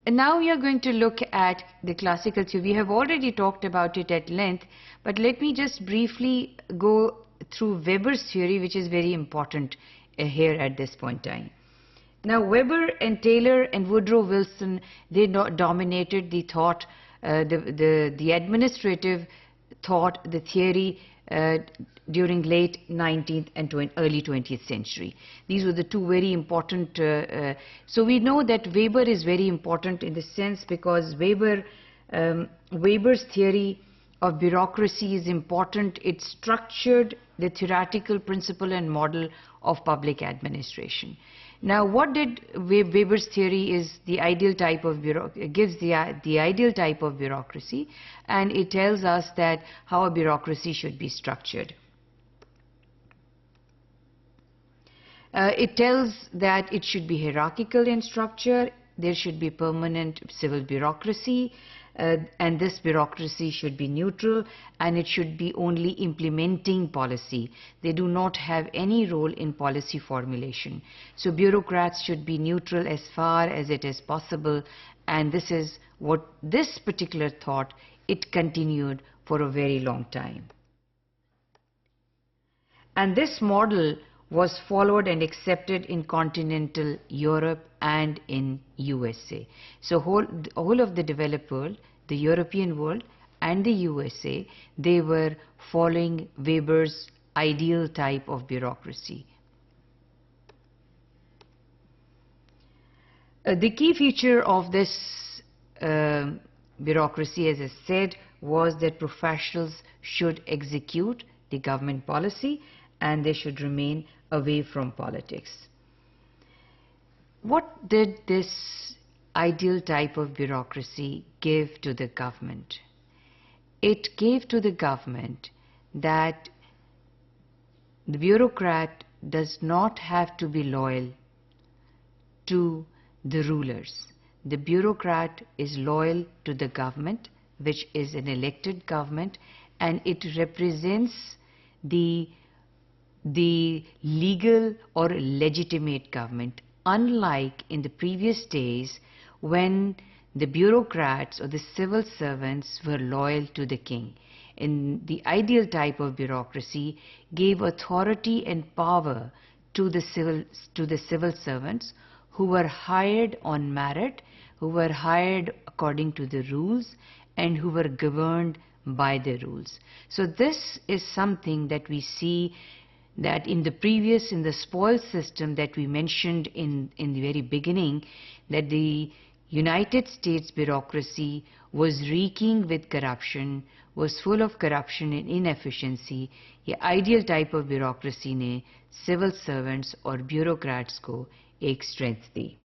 And now we are going to look at the classical theory. We have already talked about it at length, but let me just briefly go through Weber's theory, which is very important here at this point in time. Now, Weber and Taylor and Woodrow Wilson, they dominated the thought, the administrative thought, the theory during late 19th and early 20th century. These were the two very important. So we know that Weber is very important in the sense because Weber's theory of bureaucracy is important. It structured the theoretical principle and model of public administration. Now, what did Weber's theory is the ideal type of gives the ideal type of bureaucracy, and it tells us that how a bureaucracy should be structured. It tells that it should be hierarchical in structure. There should be permanent civil bureaucracy, and this bureaucracy should be neutral, and it should be only implementing policy. They do not have any role in policy formulation. So bureaucrats should be neutral as far as it is possible, and this is what this particular thought, it continued for a very long time. And this model was followed and accepted in continental Europe and in USA. So whole of the developed world, the European world and the USA, they were following Weber's ideal type of bureaucracy. The key feature of this bureaucracy, as I said, was that professionals should execute the government policy and they should remain away from politics. What did this ideal type of bureaucracy give to the government? It gave to the government that the bureaucrat does not have to be loyal to the rulers. The bureaucrat is loyal to the government, which is an elected government, and it represents the legal or legitimate government, unlike in the previous days when the bureaucrats or the civil servants were loyal to the king. In the ideal type of bureaucracy gave authority and power to the civil servants who were hired on merit, who were hired according to the rules, and who were governed by the rules. So this is something that we see that in the spoils system that we mentioned in the very beginning, that the United States bureaucracy was reeking with corruption, was full of corruption and inefficiency. ये ideal type of bureaucracy ने civil servants और bureaucrats को एक strength दी.